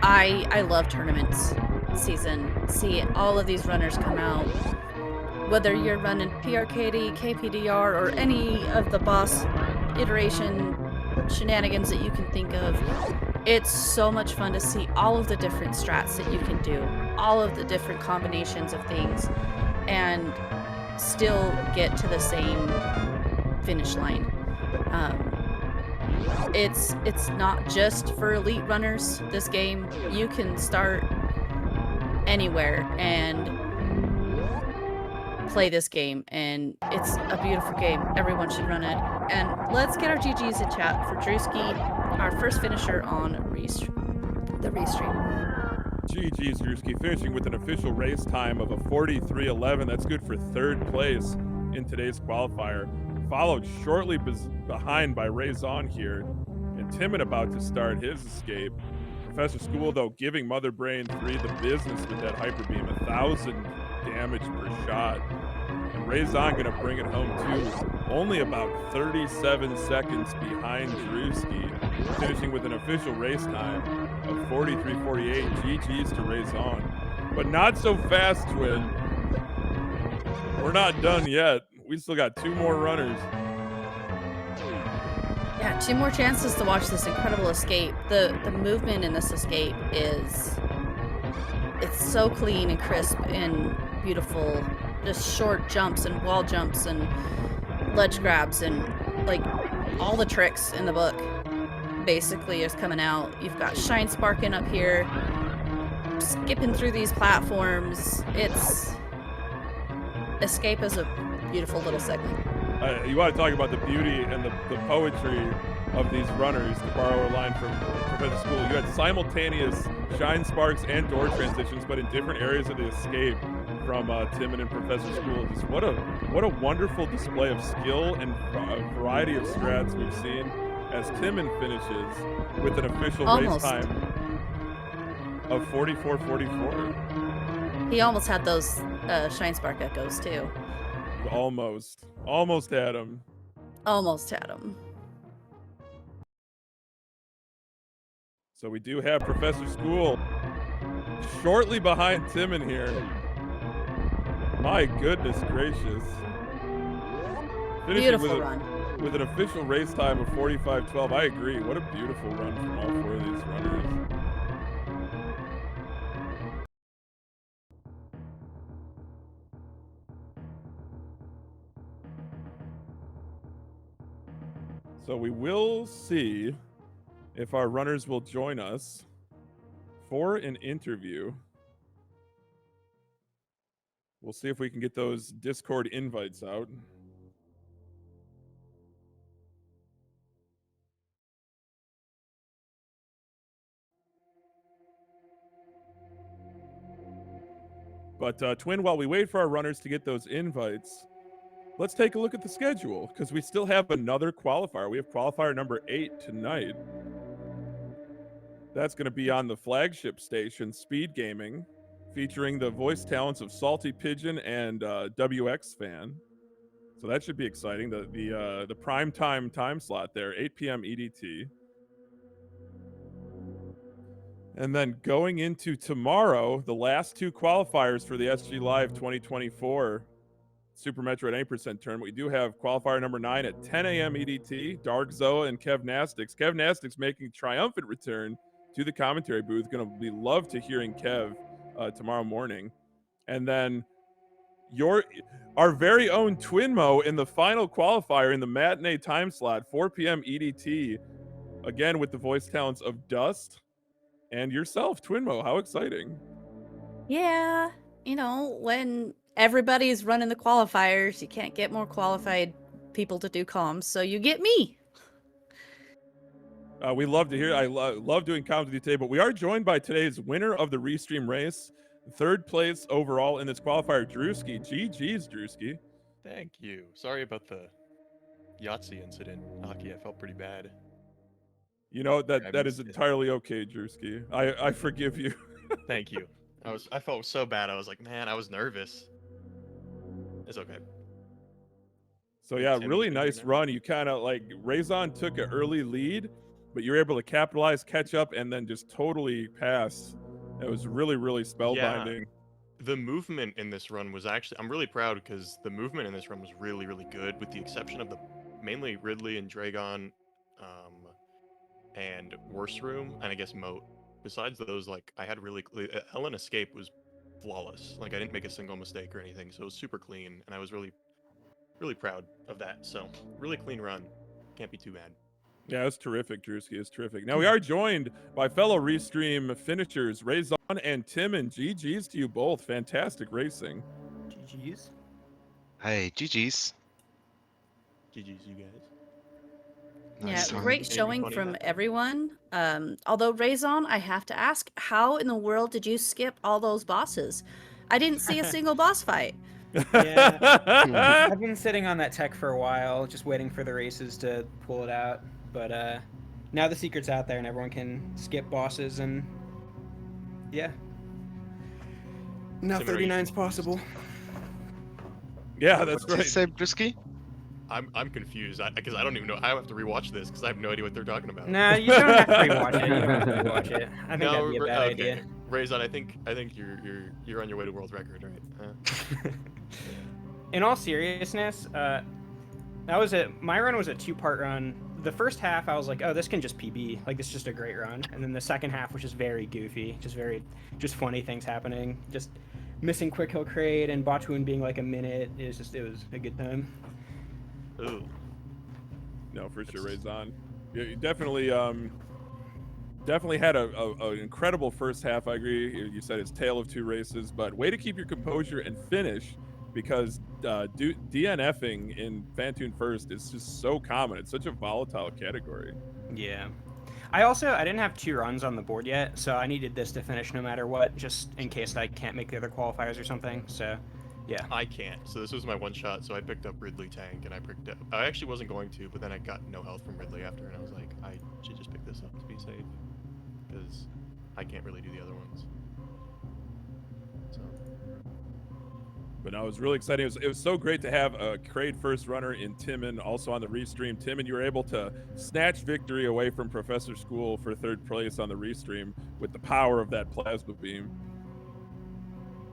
I love tournaments season. See all of these runners come out. Whether you're running PRKD, KPDR, or any of the boss iteration shenanigans that you can think of, it's so much fun to see all of the different strats that you can do, all of the different combinations of things, and still get to the same finish line. It's not just for elite runners, this game. You can start anywhere and play this game, and it's a beautiful game. Everyone should run it. And let's get our GGs in chat for Drewski, our first finisher on the restream. GG's Drewski finishing with an official race time of a 43:11. That's good for 3rd place in today's qualifier. Followed shortly behind by Razon here, and Timon about to start his escape. Professor School, though, giving Mother Brain 3 the business with that hyper beam, 1,000 damage per shot. And Razon gonna bring it home too. Only about 37 seconds behind Drewski, finishing with an official race time of 43:48. GG's to Razon. But not so fast, Twin. We're not done yet. We still got 2 more runners. Yeah, 2 more chances to watch this incredible escape. The movement in this escape it's so clean and crisp and beautiful. Just short jumps and wall jumps and ledge grabs and like all the tricks in the book basically is coming out. You've got Shine Sparking up here, skipping through these platforms. Escape is a beautiful little segment. You want to talk about the beauty and the poetry of these runners, to borrow a line from Professor School. You had simultaneous shine sparks and door transitions, but in different areas of the escape from Timon and Professor School. Just what a wonderful display of skill and variety of strats we've seen as Timon finishes with an official race time of 44:44. He almost had those Shine Spark echoes too. Almost had him. Almost had him. So we do have Professor School shortly behind Timon here. My goodness gracious. Finishing Beautiful run. With an official race time of 45:12. I agree. What a beautiful run from all 4 of these runners. So we will see if our runners will join us for an interview. We'll see if we can get those Discord invites out. But Twin, while we wait for our runners to get those invites, let's take a look at the schedule, because we still have another qualifier. We have qualifier number 8 tonight. That's going to be on the flagship station, Speedgaming, featuring the voice talents of Salty Pigeon and WX Fan. So that should be exciting. The prime time slot there, 8 p.m. EDT. And then going into tomorrow, the last 2 qualifiers for the SG Live 2024 Super Metroid 8% tournament. We do have qualifier number 9 at 10 a.m. EDT. Dark Zoa and Kev Nastics. Kev Nastics making a triumphant return to the commentary booth. Going to be love to hearing Kev tomorrow morning. And then our very own Twinmo in the final qualifier in the matinee time slot, 4 p.m. EDT. Again with the voice talents of Dust and yourself, Twinmo. How exciting. Yeah, when everybody's running the qualifiers, you can't get more qualified people to do comms, so you get me. We love to hear. I love doing comms with you today, but we are joined by today's winner of the Restream race, 3rd place overall in this qualifier, Drewski. GG's, Drewski. Thank you. Sorry about the Yahtzee incident, Aki. I felt pretty bad. You know, that is entirely okay, Drewski. I forgive you. Thank you. I felt so bad. I was like, man, I was nervous. It's okay. So yeah, really nice run. You kind of like Razon took an early lead, but you're able to capitalize, catch up, and then just totally pass. It was really, really spellbinding. Yeah. The movement in this run was actually, I'm really proud because the movement in this run was really, really good, with the exception of mainly Ridley and Dragon, and Worst Room, and I guess Moat. Besides those, like, I had Helen Escape was flawless. Like, I didn't make a single mistake or anything, so it was super clean, and I was really, really proud of that. So, really clean run. Can't be too bad. Yeah, it's terrific, Drewski. It's terrific. Now, we are joined by fellow Restream finishers, Razon and Timon. GG's to you both. Fantastic racing. GG's. Hey, GG's. GG's, you guys. Nice. Yeah, great showing from everyone. Although, Razon, I have to ask, how in the world did you skip all those bosses? I didn't see a single boss fight. Yeah, I've been sitting on that tech for a while, just waiting for the races to pull it out. But now the secret's out there and everyone can skip bosses, and yeah. Now 39's possible. Yeah, that's What did you right. say, Brisky? I'm confused because I don't even know. I have to rewatch this because I have no idea what they're talking about. No, you don't have to rewatch it. You don't have to rewatch it. I think that'd be a bad okay. idea. Raison, I think you're on your way to world record, right? In all seriousness, my run was a 2-part run. The first half, I was like, oh, this can just PB. Like, this is just a great run. And then the second half was just very goofy, just funny things happening. Just missing Quick Hill Crate and Botwoon being like a minute. It was a good time. Ooh. No, for sure, Raison. You definitely had an incredible first half. I agree. You said it's tale of two races, but way to keep your composure and finish, because DNFing in Fantoon first is just so common. It's such a volatile category. Yeah. I didn't have 2 runs on the board yet, so I needed this to finish no matter what, just in case I can't make the other qualifiers or something. So, yeah. I can't. So this was my one shot. So I picked up Ridley Tank, and I actually wasn't going to, but then I got no health from Ridley after, and I was like, I should just pick this up to be safe, because I can't really do the other ones. So. But no, it was really exciting. It was so great to have a Crade first runner in Timon also on the restream. Timon, you were able to snatch victory away from Professor School for 3rd place on the restream with the power of that plasma beam.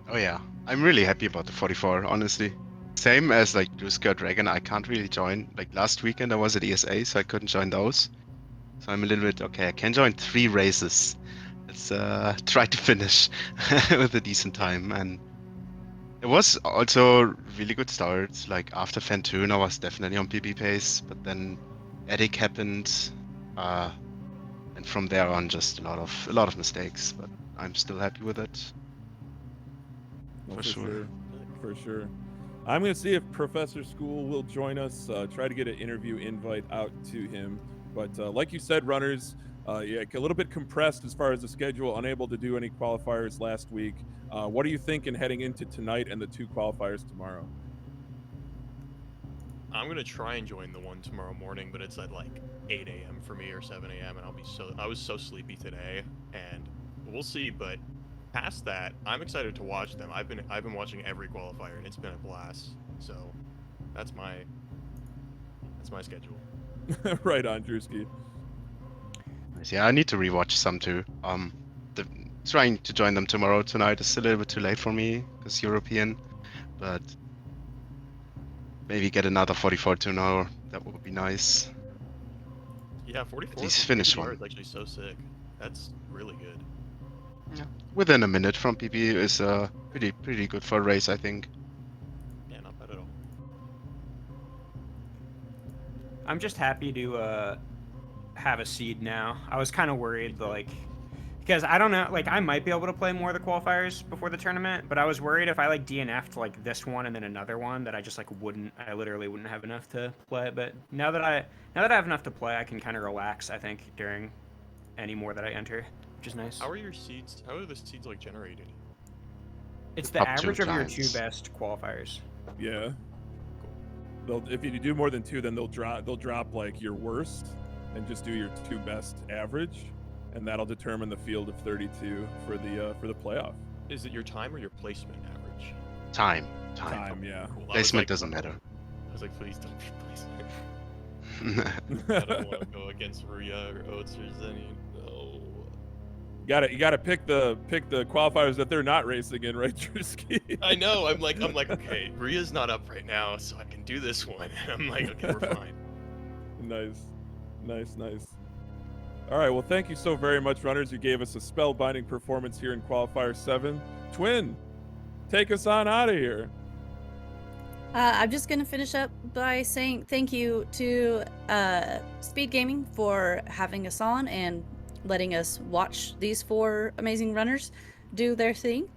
Oh yeah, I'm really happy about the 44, honestly. Same as like Druska Dragon, I can't really join. Like last weekend I was at ESA, so I couldn't join those. So I'm a little bit, okay, I can join 3 races. Let's try to finish with a decent time. And it was also really good start. Like after Fantoon, I was definitely on PB pace, but then Edic happened, and from there on, just a lot of mistakes. But I'm still happy with it. Well, For sure. For sure. I'm going to see if Professor School will join us, try to get an interview invite out to him. But like you said, runners, yeah, a little bit compressed as far as the schedule, unable to do any qualifiers last week. What are you thinking heading into tonight and the 2 qualifiers tomorrow? I'm gonna try and join the one tomorrow morning, but it's at like 8 a.m. for me or 7 a.m. and I was so sleepy today, and we'll see. But past that, I'm excited to watch them. I've been watching every qualifier, and it's been a blast. So that's my schedule. Right on, Drewski. Yeah, I need to rewatch some too. Trying to join them tomorrow tonight is a little bit too late for me because European, but maybe get another 44 tomorrow. That would be nice. Yeah, 44. At least finish PBR one. is actually so sick. That's really good. Yeah. Within a minute from PB is pretty good for a race, I think. Yeah, not bad at all. I'm just happy to have a seed now. I was kind of worried, because I don't know, I might be able to play more of the qualifiers before the tournament, but I was worried if I DNF'd this one and then another one that I just I literally wouldn't have enough to play. But now that I have enough to play, I can kind of relax, I think, during any more that I enter, which is nice. How are your seeds? How are the seeds generated? It's the Up to average of your giants. 2 best qualifiers. Yeah. If you do more than 2, then they'll drop your worst and just do your 2 best average, and that'll determine the field of 32 for the playoff. Is it your time or your placement average? Time. Yeah. Cool. Placement doesn't matter. I was like, please don't be placement. I don't want to go against Ria or Oates or Zenny. No. You gotta pick the qualifiers that they're not racing in, right, Drewski? I know. I'm like, okay, Ria's not up right now, so I can do this one. And I'm like, okay, we're fine. Nice. All right, well, thank you so very much, runners. You gave us a spellbinding performance here in Qualifier 7. Twin, take us on out of here. I'm just going to finish up by saying thank you to Speedgaming for having us on and letting us watch these 4 amazing runners do their thing.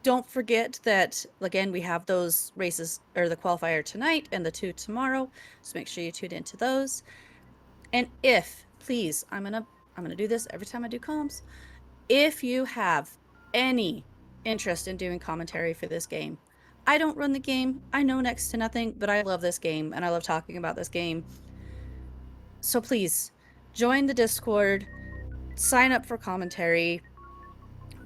Don't forget that, again, we have those races, or the qualifier tonight and the 2 tomorrow, so make sure you tune into those. And please, I'm gonna do this every time I do comms. If you have any interest in doing commentary for this game, I don't run the game. I know next to nothing, but I love this game and I love talking about this game. So please join the Discord, sign up for commentary.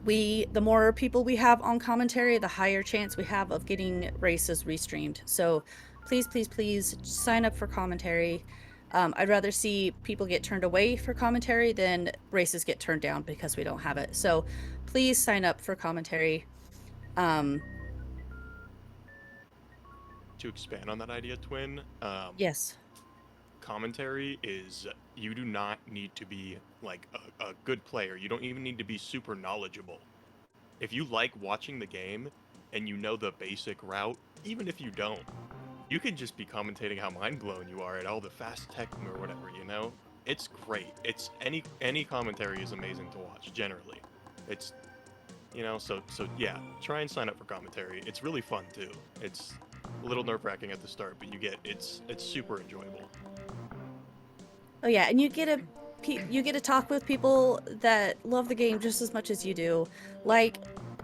the more people we have on commentary, the higher chance we have of getting races restreamed. So please, please, please sign up for commentary. I'd rather see people get turned away for commentary than races get turned down because we don't have it. So please sign up for commentary. To expand on that idea, Twin, Yes. commentary is, you do not need to be like a good player. You don't even need to be super knowledgeable. If you like watching the game and you know the basic route, even if you don't, you can just be commentating how mind blown you are at all the fast tech or whatever, you know? It's great. It's any commentary is amazing to watch generally. It's, you know, so yeah, try and sign up for commentary. It's really fun too. It's a little nerve-wracking at the start, but it's super enjoyable. Oh yeah, and you get to talk with people that love the game just as much as you do. Like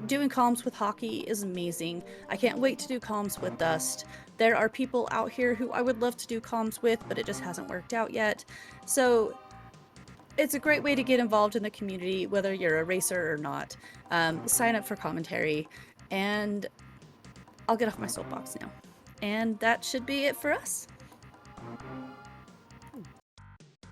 doing comms with hockey is amazing. I can't wait to do comms with Dust. There are people out here who I would love to do comms with, but it just hasn't worked out yet. So it's a great way to get involved in the community, whether you're a racer or not. Sign up for commentary, and I'll get off my soapbox now. And that should be it for us.